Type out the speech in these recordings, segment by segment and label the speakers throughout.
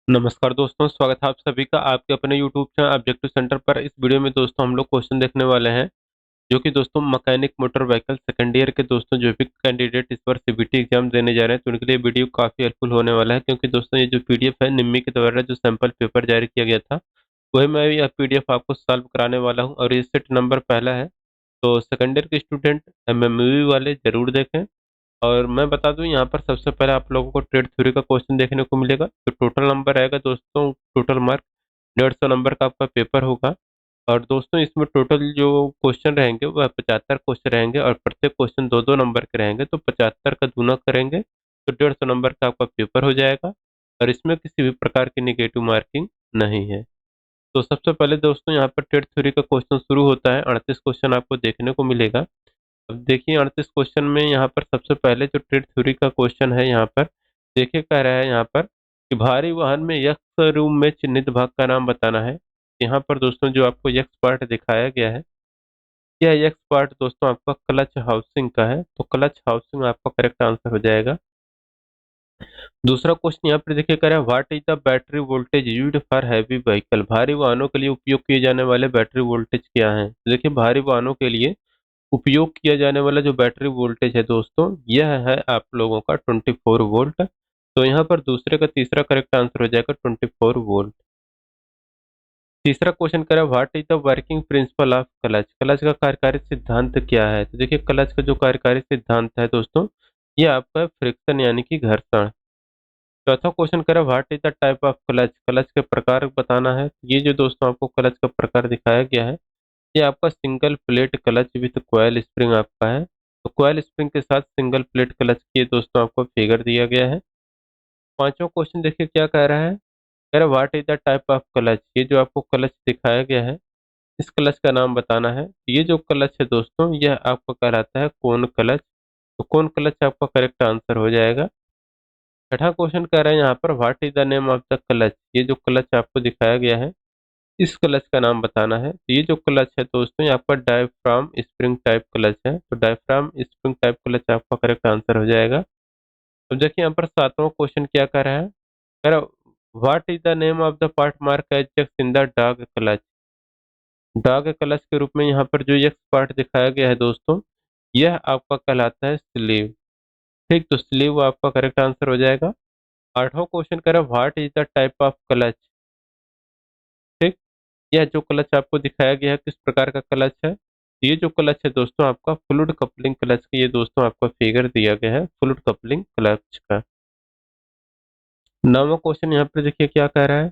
Speaker 1: नमस्कार दोस्तों, स्वागत है आप सभी का आपके अपने यूट्यूब चैनल ऑब्जेक्टिव सेंटर पर। इस वीडियो में दोस्तों हम लोग क्वेश्चन देखने वाले हैं, जो कि दोस्तों mechanic motor vehicle second year के दोस्तों जो भी कैंडिडेट इस बार सीबीटी एग्जाम देने जा रहे हैं तो उनके लिए वीडियो काफ़ी हेल्पफुल होने वाला है। क्योंकि दोस्तों ये जो पीडीएफ है निम्मी के द्वारा जो सैंपल पेपर जारी किया गया था, वही मैं यह पीडीएफ आपको सॉल्व कराने वाला हूँ और ये सेट नंबर पहला है। तो सेकंड ईयर के स्टूडेंट एमएमवी वाले जरूर देखें। और मैं बता दूं, यहाँ पर सबसे पहले आप लोगों को ट्रेड थ्योरी का क्वेश्चन देखने को मिलेगा। तो टोटल नंबर रहेगा दोस्तों, टोटल मार्क 150 नंबर का आपका पेपर होगा। और दोस्तों इसमें टोटल जो क्वेश्चन रहेंगे वह 75 क्वेश्चन रहेंगे और प्रत्येक क्वेश्चन 2-2 नंबर के रहेंगे। तो 75 का दूना करेंगे तो 150 नंबर का आपका पेपर हो जाएगा। और इसमें किसी भी प्रकार की निगेटिव मार्किंग नहीं है। तो सबसे पहले दोस्तों यहाँ पर ट्रेड थ्योरी का क्वेश्चन शुरू होता है। 38 क्वेश्चन आपको देखने को मिलेगा। अब देखिए 38 क्वेश्चन में यहाँ पर सबसे पहले जो ट्रेड थ्योरी का क्वेश्चन है, यहाँ पर देखिए कह रहा है यहाँ पर कि भारी वाहन में यक्स रूम में चिन्हित भाग का नाम बताना है। यहाँ पर दोस्तों जो आपको यक्स पार्ट दिखाया गया है, यह यक्स पार्ट दोस्तों आपका क्लच हाउसिंग का है। तो क्लच हाउसिंग आपका करेक्ट आंसर हो जाएगा। दूसरा क्वेश्चन यहाँ पर देखिए कह रहा है what is the battery voltage used for heavy vehicle. भारी वाहनों के लिए उपयोग किए जाने वाले बैटरी वोल्टेज क्या है। तो देखिए भारी वाहनों के लिए उपयोग किया जाने वाला जो बैटरी वोल्टेज है दोस्तों, यह है आप लोगों का 24 वोल्ट। तो यहाँ पर दूसरे का तीसरा करेक्ट आंसर हो जाएगा 24 वोल्ट। तीसरा क्वेश्चन कह रहा है what is the working principle of clutch. Clutch का कार्यकारी सिद्धांत क्या है। तो देखिए क्लच का जो कार्यकारी सिद्धांत है दोस्तों, ये आपका फ्रिक्शन यानी कि घर्षण। चौथा क्वेश्चन कह रहा है what is the type of clutch. Clutch के प्रकार बताना है। ये जो दोस्तों आपको क्लच का प्रकार दिखाया गया है, ये आपका single plate clutch with coil spring आपका है। तो कॉइल स्प्रिंग के साथ सिंगल प्लेट क्लच की दोस्तों आपको फिगर दिया गया है। पांचवा क्वेश्चन देखिए क्या कह रहा है, कह रहा है what is the type of clutch. ये जो आपको क्लच दिखाया गया है, इस क्लच का नाम बताना है। ये जो क्लच है दोस्तों, यह आपका कहलाता है कोन क्लच। तो कोन क्लच आपका करेक्ट आंसर हो जाएगा। छठा क्वेश्चन कह रहा है यहाँ पर what is the name of the clutch. ये जो क्लच आपको दिखाया गया है, इस क्लच का नाम बताना है। तो ये जो क्लच है दोस्तों, ये आपका डायफ्राम स्प्रिंग टाइप क्लच है। तो डायफ्राम स्प्रिंग टाइप क्लच आपका करेक्ट आंसर हो जाएगा। तो देखिए यहाँ पर सातवां क्वेश्चन क्या कर रहा है, कह रहा what is the name of the part mark as X in the dog clutch. Dog clutch के रूप में यहाँ पर जो एक्स पार्ट दिखाया गया है दोस्तों, यह आपका कहलाता है स्लीव। ठीक, तो स्लीव आपका करेक्ट आंसर हो जाएगा। आठवां क्वेश्चन कह रहा है what is the type of clutch. ठीक, यह जो क्लच आपको दिखाया गया है किस प्रकार का क्लच है। ये जो क्लच है दोस्तों आपका फ्लूइड कपलिंग क्लच का, ये दोस्तों आपका फिगर दिया गया है फ्लूइड कपलिंग क्लच का। नौवां क्वेश्चन यहाँ पर देखिए क्या कह रहा है,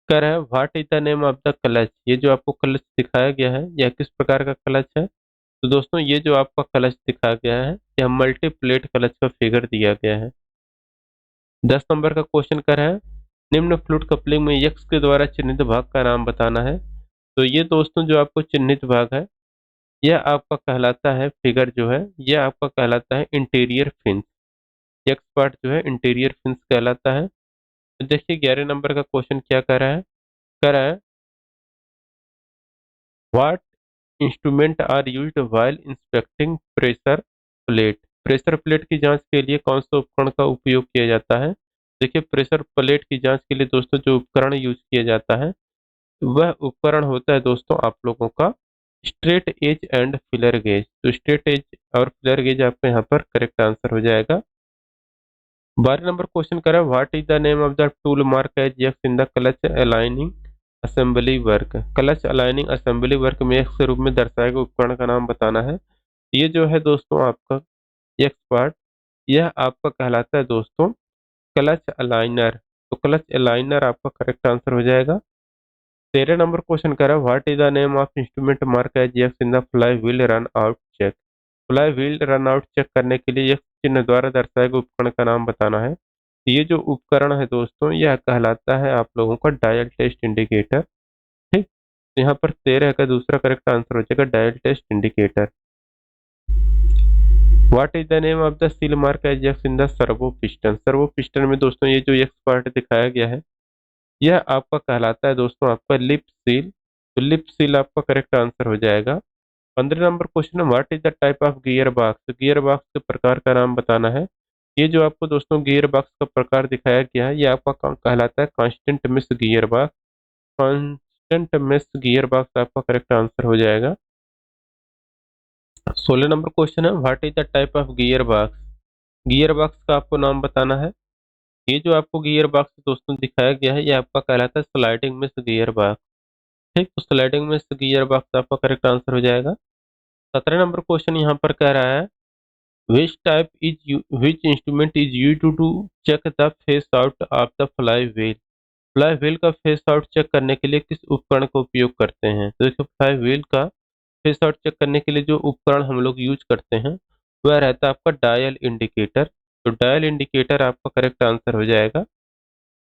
Speaker 1: कह रहा है what is the name of the clutch. ये जो आपको क्लच दिखाया गया है, यह किस प्रकार का क्लच है। तो दोस्तों ये जो आपका क्लच दिखाया गया है, यह मल्टी प्लेट क्लच का फिगर दिया गया है। 10 नंबर का क्वेश्चन कर रहा है निम्न फ्लूइड कपलिंग में यक्स के द्वारा चिन्हित भाग का नाम बताना है। तो ये दोस्तों जो आपको चिन्हित भाग है, यह आपका कहलाता है फिगर जो है, यह आपका कहलाता है इंटीरियर फिंस। एक्स पार्ट जो है इंटीरियर फिंस कहलाता है। तो देखिए 11 नंबर का क्वेश्चन क्या कर रहा है, कह रहा है what instrument are used while inspecting pressure plate. Pressure plate की जांच के लिए कौन सा उपकरण का उपयोग किया जाता है। देखिए प्रेशर प्लेट की जांच के लिए दोस्तों जो उपकरण यूज किया जाता है, वह उपकरण होता है दोस्तों आप लोगों का straight edge and feeler gauge. तो स्ट्रेट एज और फिलर गेज आपका यहाँ पर करेक्ट आंसर हो जाएगा। 12 नंबर क्वेश्चन कर रहा है what is the name of the tool mark as X in the clutch aligning assembly work. Clutch aligning assembly work में एक्स के रूप में दर्शाए गए उपकरण का नाम बताना है। ये जो है दोस्तों आपका एक्स पार्ट, यह आपका कहलाता है दोस्तों क्लच अलाइनर। तो क्लच अलाइनर आपका करेक्ट आंसर हो जाएगा। 13 नंबर क्वेश्चन कर रहा है what is the name of instrument mark as X in the fly wheel run out check. Fly wheel run out check करने के लिए एक्स चिन्ह द्वारा दर्शाए गए उपकरण का नाम बताना है। ये जो उपकरण है दोस्तों, यह कहलाता है आप लोगों का डायल टेस्ट इंडिकेटर। ठीक, तो यहाँ पर 13 का दूसरा करेक्ट आंसर हो जाएगा dial test indicator. What is the name of the seal mark as X in the servo piston. Servo piston में दोस्तों ये जो एक्स पार्ट दिखाया गया है, यह आपका कहलाता है दोस्तों आपका लिप सील। तो लिप सील आपका करेक्ट आंसर हो जाएगा। 15 नंबर क्वेश्चन है what is the type of gear box. Gear box के प्रकार का नाम बताना है। ये जो आपको दोस्तों गियर बॉक्स का प्रकार दिखाया गया है, ये आपका कहलाता है constant miss gear box. Constant miss gear box आपका करेक्ट आंसर हो जाएगा। 16 नंबर क्वेश्चन है, what is the type of gear box. Gear box का आपको नाम बताना है। ये जो आपको गियर बॉक्स दोस्तों दिखाया गया है, ये आपका कहलाता है स्लाइडिंग मिस गियर बॉक्स। ठीक, तो स्लाइडिंग मिस गियर बॉक्स आपका करेक्ट आंसर हो जाएगा। 17 नंबर क्वेश्चन यहाँ पर कह रहा है, which instrument is used to check the face out of the flywheel। Fly wheel का फेस आउट चेक करने के लिए किस उपकरण का उपयोग करते हैं। तो देखिए फ्लाई व्हील का फेस आउट चेक करने के लिए जो उपकरण हम लोग यूज करते हैं वह रहता है आपका डायल इंडिकेटर। तो डायल इंडिकेटर आपका करेक्ट आंसर हो जाएगा।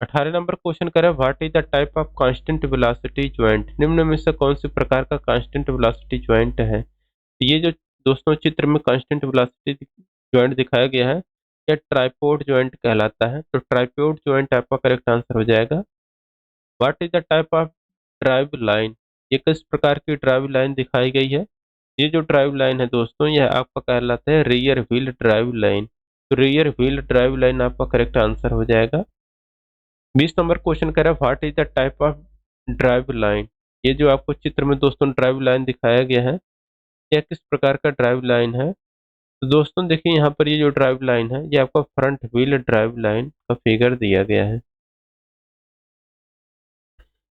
Speaker 1: 18 नंबर क्वेश्चन करें, what is the type of constant velocity joint. निम्न में से कौन सी प्रकार का कांस्टेंट वेलोसिटी ज्वाइंट है। तो ये जो दोस्तों चित्र में कांस्टेंट वेलोसिटी ज्वाइंट दिखाया गया है, यह ट्राइपोड ज्वाइंट कहलाता है। तो ट्राइपोड ज्वाइंट आपका करेक्ट आंसर हो जाएगा। What is the type of drive line. ये किस प्रकार की ड्राइव लाइन दिखाई गई है। ये जो ड्राइव लाइन है दोस्तों, यह आपका कहलाता है रियर व्हील ड्राइव लाइन। तो रियर व्हील ड्राइव लाइन आपका करेक्ट आंसर हो जाएगा। 20 नंबर क्वेश्चन कह रहा है, what is the type of drive line. ये जो आपको चित्र में दोस्तों ड्राइव लाइन दिखाया गया है, यह किस प्रकार का ड्राइव लाइन है। तो दोस्तों देखिए यहाँ पर ये जो ड्राइव लाइन है, ये आपका फ्रंट व्हील ड्राइव लाइन का फिगर दिया गया है।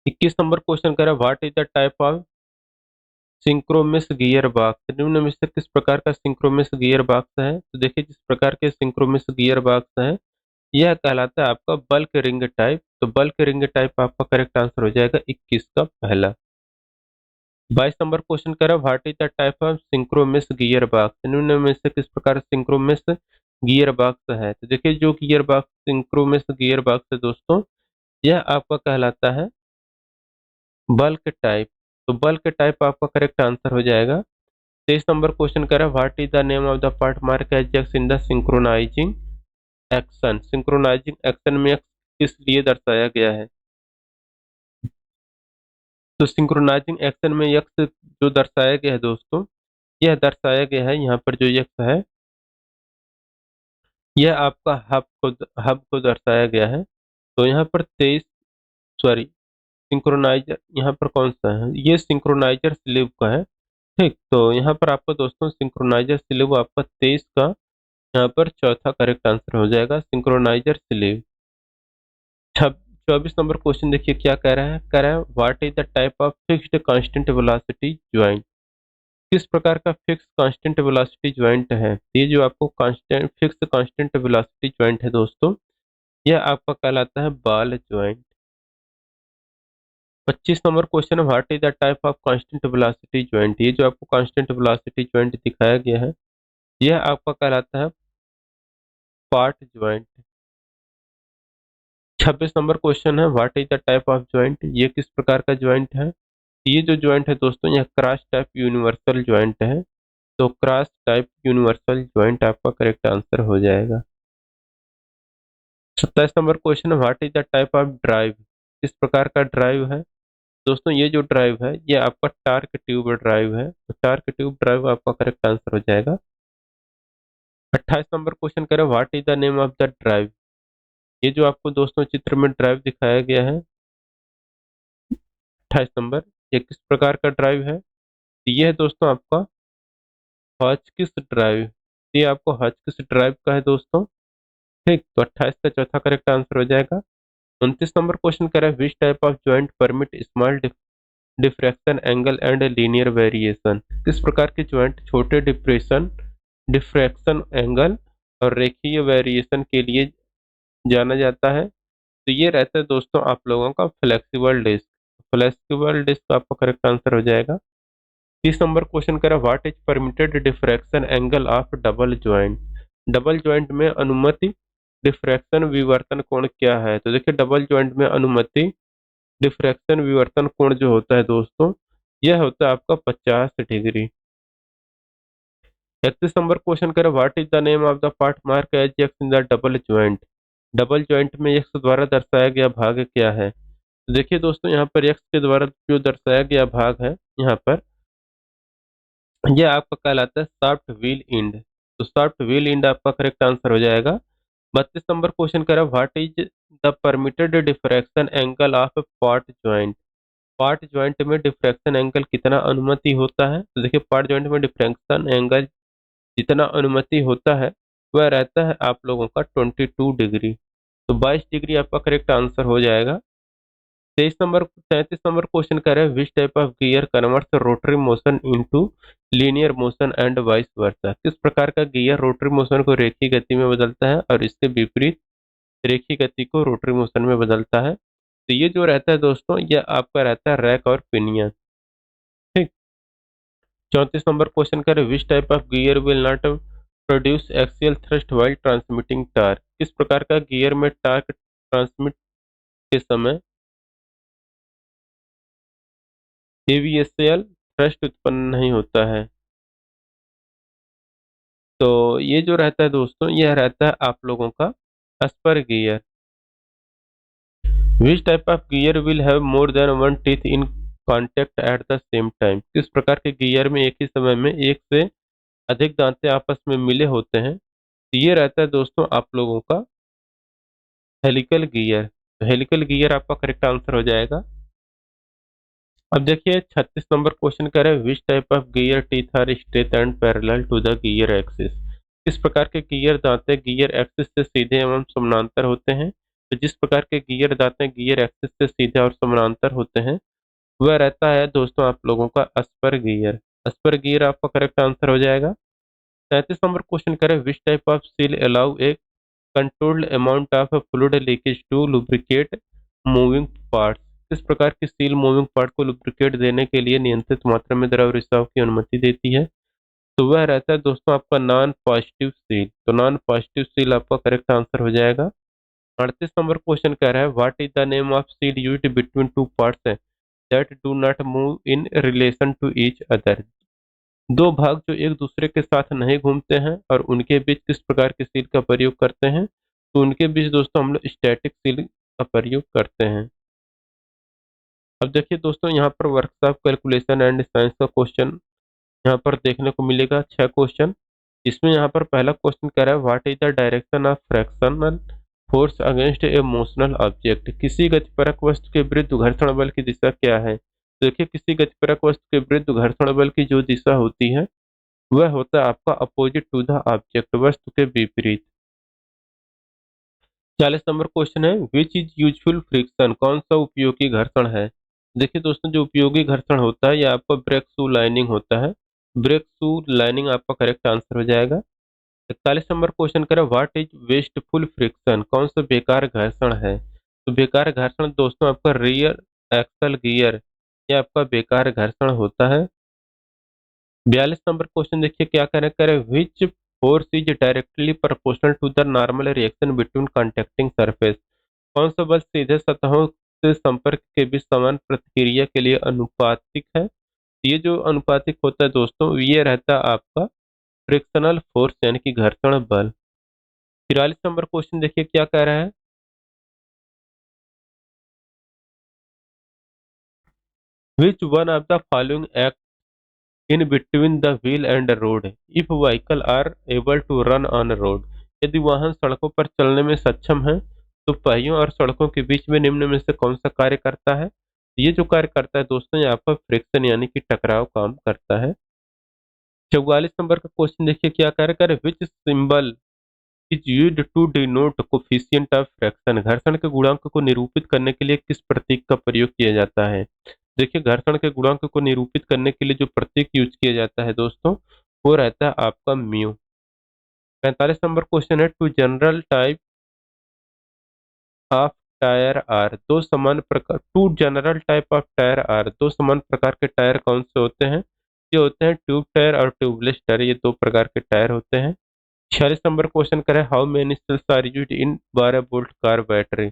Speaker 1: 21 नंबर क्वेश्चन कह रहा है, what is the type of synchromesh gear box. निम्न में से किस प्रकार का सिंक्रोमिस गियर बॉक्स है। तो देखिए जिस प्रकार के सिंक्रोमिस गियर बॉक्स है, यह कहलाता है आपका बल्क रिंग टाइप। तो बल्क रिंग टाइप आपका करेक्ट आंसर हो जाएगा 21 का पहला। 22 नंबर क्वेश्चन कह रहा है, what is the type of synchromesh gear box. निम्न में से किस प्रकार सिंक्रोमिस गियर बॉक्स है। तो देखिए जो gear box synchromesh gear box है दोस्तों, यह आपका कहलाता है बल्क टाइप। तो बल्क टाइप आपका करेक्ट आंसर हो जाएगा। 23 नंबर क्वेश्चन कह रहा है, what is the name of the part mark as X in the synchronising action. Synchronising action में एक्स किस लिए दर्शाया गया है। तो सिंक्रोनाइजिंग एक्शन में एक्स जो दर्शाया गया है दोस्तों, यह दर्शाया गया है यहाँ पर जो एक्स है, यह आपका हब को दर्शाया गया है। तो यहाँ पर 23, सॉरी, सिंक्रोनाइजर यहाँ पर कौन सा है, ये सिंक्रोनाइजर स्लीव का है। ठीक, तो यहाँ पर आपको दोस्तों सिंक्रोनाइजर स्लीव आपका 23 का यहाँ पर चौथा करेक्ट आंसर हो जाएगा, सिंक्रोनाइजर स्लीव। 24 नंबर क्वेश्चन देखिए क्या कह रहा है what is the type of fixed constant velocity joint. किस प्रकार का फिक्स कांस्टेंट वेलोसिटी ज्वाइंट है। ये जो आपको constant fix constant velocity joint है दोस्तों, यह आपका कहलाता है बॉल ज्वाइंट। 25 नंबर क्वेश्चन है, what is the type of constant velocity joint. ये जो आपको कांस्टेंट वेलोसिटी ज्वाइंट दिखाया गया है, यह आपका कहलाता है पार्ट ज्वाइंट। 26 नंबर क्वेश्चन है, what is the type of joint. ये किस प्रकार का ज्वाइंट है। ये जो ज्वाइंट है दोस्तों, यह क्रॉस टाइप यूनिवर्सल ज्वाइंट है। तो क्रॉस टाइप यूनिवर्सल ज्वाइंट आपका करेक्ट आंसर हो जाएगा। 27 नंबर क्वेश्चन है, what is the type of drive. किस प्रकार का ड्राइव है दोस्तों। ये जो ड्राइव है, ये आपका टार्क ट्यूब ड्राइव है। तो टार्क ट्यूब ड्राइव आपका करेक्ट आंसर हो जाएगा। 28 नंबर क्वेश्चन करें, what is the name of the drive. ये जो आपको दोस्तों चित्र में ड्राइव दिखाया गया है, 28 नंबर, ये किस प्रकार का ड्राइव है। ये है दोस्तों आपका हॉचकिस ड्राइव। ये आपको हॉचकिस ड्राइव का है दोस्तों। ठीक, तो 28 का चौथा करेक्ट आंसर हो जाएगा। 29 नंबर क्वेश्चन कह रहा है, विच type of joint permit small diffraction angle and linear variation. किस प्रकार के ज्वाइंट छोटे डिफ्रैक्शन एंगल और रेखीय वेरिएशन के लिए जाना जाता है। तो ये रहता है दोस्तों आप लोगों का फ्लेक्सिबल डिस्क। फ्लेक्सिबल डिस्क आपका करेक्ट आंसर हो जाएगा। 30 नंबर क्वेश्चन कह रहा है, what is permitted diffraction angle of double joint. Double joint में अनुमति डिफ्रैक्शन विवर्तन कोण क्या है। तो देखिए डबल ज्वाइंट में अनुमति डिफ्रैक्शन विवर्तन कोण जो होता है दोस्तों, यह होता है आपका 50 डिग्री। 31 नंबर क्वेश्चन करें, what is the name of the part mark as X in the double joint. Double joint में एक्स द्वारा दर्शाया गया भाग क्या है। तो देखिए दोस्तों यहाँ पर एक्स के द्वारा जो दर्शाया गया भाग है, यहाँ पर यह आपका कहलाता है सॉफ्ट व्हील इंड। तो सॉफ्ट व्हील इंड आपका करेक्ट आंसर हो जाएगा। 32 नंबर क्वेश्चन कह रहा है what is the permitted diffraction angle of part joint. Part joint में डिफ्रैक्शन एंगल कितना अनुमति होता है? तो देखिए पार्ट ज्वाइंट में डिफ्रैक्शन एंगल जितना अनुमति होता है वह रहता है आप लोगों का 22 डिग्री। तो 22 डिग्री आपका करेक्ट आंसर हो जाएगा। 33 नंबर क्वेश्चन कर रहे हैं which type of gear converts rotary motion into linear motion and vice versa. किस प्रकार का गियर रोटरी मोशन को रेखीय गति में बदलता है और इसके विपरीत रेखीय गति को रोटरी मोशन में बदलता है? तो ये जो रहता है दोस्तों ये आपका रहता है रैक और पिनियन। ठीक। 34 नंबर क्वेश्चन कर विच type of gear will not produce axial thrust while transmitting torque. किस प्रकार का गियर में टार्क ट्रांसमिट के समय एवीएसएल थ्रस्ट उत्पन्न नहीं होता है? तो ये जो रहता है दोस्तों यह रहता है आप लोगों का spur gear. Which type of gear will have more than one teeth in contact at the same time. किस प्रकार के गियर में एक ही समय में एक से अधिक दांते आपस में मिले होते हैं? तो ये रहता है दोस्तों आप लोगों का हेलिकल गियर। तो हेलिकल गियर आपका करेक्ट आंसर हो जाएगा। अब देखिए 36 नंबर क्वेश्चन कर रहे हैं which type of gear teeth are straight and parallel to the gear axis. किस प्रकार के गियर दांते गियर एक्सिस से सीधे एवं समानांतर होते हैं? तो जिस प्रकार के गियर दांते गियर एक्सिस से सीधे और समानांतर होते हैं वह रहता है दोस्तों आप लोगों का अस्पर गियर। अस्पर गियर आपका करेक्ट आंसर हो जाएगा। 37 नंबर क्वेश्चन करें which type of seal allow a controlled amount of fluid leakage to lubricate moving parts. किस प्रकार की सील मूविंग पार्ट को लुब्रिकेट देने के लिए नियंत्रित मात्रा में द्रव रिसाव की अनुमति देती है? तो वह रहता है दोस्तों आपका नॉन पॉजिटिव सील। तो नॉन पॉजिटिव सील आपका करेक्ट आंसर हो जाएगा। 38 नंबर क्वेश्चन कह रहा है what is the name of seal used between two parts that do not move in relation to each other. दो भाग जो एक दूसरे के साथ नहीं घूमते हैं और उनके बीच किस प्रकार की सील का प्रयोग करते हैं? तो उनके बीच दोस्तों हम लोग स्टैटिक सील का प्रयोग करते हैं। अब देखिए दोस्तों यहाँ पर वर्कशॉप कैलकुलेशन एंड साइंस का क्वेश्चन यहाँ पर देखने को मिलेगा 6 क्वेश्चन। इसमें यहाँ पर पहला क्वेश्चन कह रहा है what is the direction of fractional force against A motional object. किसी गतिपरक वस्तु के विरुद्ध घर्षण बल की दिशा क्या है? तो देखिए किसी गतिपरक वस्तु के विरुद्ध घर्षण बल की जो दिशा होती है वह होता है आपका अपोजिट टू द ऑब्जेक्ट, वस्तु के विपरीत। 40 नंबर क्वेश्चन है विच इज यूजफुल फ्रिक्शन। कौन सा उपयोगी घर्षण है? देखिए दोस्तों जो उपयोगी घर्षण होता है यह आपका ब्रेक शू लाइनिंग होता है। ब्रेक शू लाइनिंग आपका करेक्ट आंसर हो जाएगा। 41 नंबर क्वेश्चन करें व्हाट इज वेस्टफुल फ्रिक्शन। कौन सा बेकार घर्षण है? तो बेकार घर्षण दोस्तों आपका रियर एक्सल गियर यह आपका बेकार घर्षण होता है। 42 नंबर क्वेश्चन देखिए क्या कहना करे which force is directly proportional to the normal reaction between contacting surface. कौन सा बल सीधे सतहों से संपर्क के बीच समान प्रतिक्रिया के लिए अनुपातिक है? ये जो अनुपातिक होता है दोस्तों ये रहता है आपका फ्रिक्शनल फोर्स यानी कि घर्षण बल। 43 नंबर क्वेश्चन देखिए क्या कह रहा है which one of the following in between the wheel and road if vehicle are able to run on road. यदि वाहन सड़कों पर चलने में सक्षम है तो पहियों और सड़कों के बीच में निम्न में से कौन सा कार्य करता है? ये जो कार्य करता है दोस्तों ये आपका फ्रिक्शन यानी कि टकराव काम करता है। 44 नंबर का क्वेश्चन देखिए क्या कार्य करे which symbol is used to denote coefficient of fraction. घर्षण के गुणांक को निरूपित करने के लिए किस प्रतीक का प्रयोग किया जाता है? देखिए घर्षण के गुणांक को निरूपित करने के लिए जो प्रतीक यूज किया जाता है दोस्तों वो रहता है आपका म्यू। 45 नंबर क्वेश्चन है two general type of tyre are दो समान प्रकार two general type of tyre are दो समान प्रकार के टायर कौन से होते हैं? ये होते हैं ट्यूब टायर और ट्यूबलेस टायर, ये दो प्रकार के टायर होते हैं। 46 नंबर क्वेश्चन करें how many cells are used in 12 volt car battery.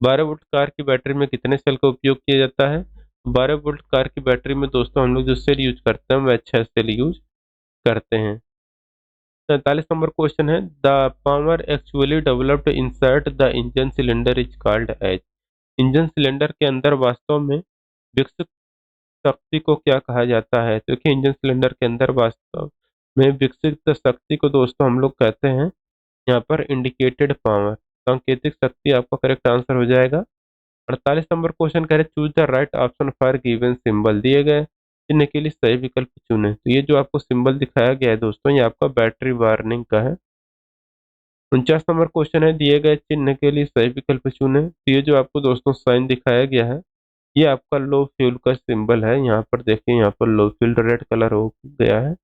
Speaker 1: 12 volt car की बैटरी में कितने सेल का उपयोग किया जाता है? 12 वोल्ट कार की बैटरी में दोस्तों हम लोग जो सेल यूज करते हैं वह 6 सेल यूज करते हैं। 47 नंबर क्वेश्चन है the power actually developed insert the engine cylinder is called as. Engine cylinder के अंदर वास्तव में विकसित शक्ति को क्या कहा जाता है? क्योंकि इंजन सिलेंडर के अंदर वास्तव में विकसित शक्ति को दोस्तों हम लोग कहते हैं यहाँ पर इंडिकेटेड पावर, सांकेतिक शक्ति आपका करेक्ट आंसर हो जाएगा। 48 नंबर क्वेश्चन कह रहे choose the right option for given symbol, दिए गए चिन्ह के लिए सही विकल्प चुने। तो ये जो आपको सिंबल दिखाया गया है दोस्तों, ये आपका बैटरी वार्निंग का है। 49 नंबर क्वेश्चन है दिए गए चिन्ह के लिए सही विकल्प चुने। तो ये जो आपको दोस्तों साइन दिखाया गया है, ये आपका लो फ्यूल का सिंबल है। यहाँ पर देखिए, यहाँ पर लो फ्यूल रेड कलर हो गया है।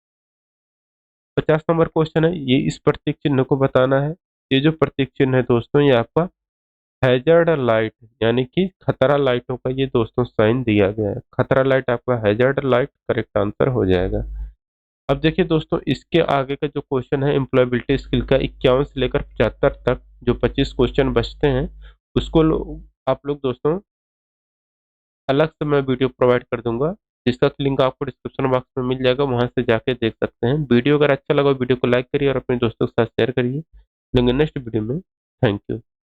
Speaker 1: 50 नंबर क्वेश्चन है ये इस प्रतीक चिन्ह को बताना है। ये जो प्रतीक चिन्ह है दोस्तों, ये आपका हैजर्ड लाइट यानी कि खतरा लाइटों का ये दोस्तों साइन दिया गया है। खतरा लाइट आपका हैजर्ड लाइट करेक्ट आंसर हो जाएगा। अब देखिए दोस्तों, इसके आगे का जो क्वेश्चन है एम्प्लॉयबिलिटी स्किल का 51 से लेकर 75 तक जो 25 क्वेश्चन बचते हैं, उसको आप लोग दोस्तों अलग से मैं वीडियो प्रोवाइड कर दूंगा, जिसका लिंक आपको डिस्क्रिप्शन बॉक्स में मिल जाएगा, वहां से जाके देख सकते हैं। वीडियो अगर अच्छा लगा वीडियो को लाइक करिए और अपने दोस्तों के साथ शेयर करिए। मिलेंगे नेक्स्ट वीडियो में। Thank you.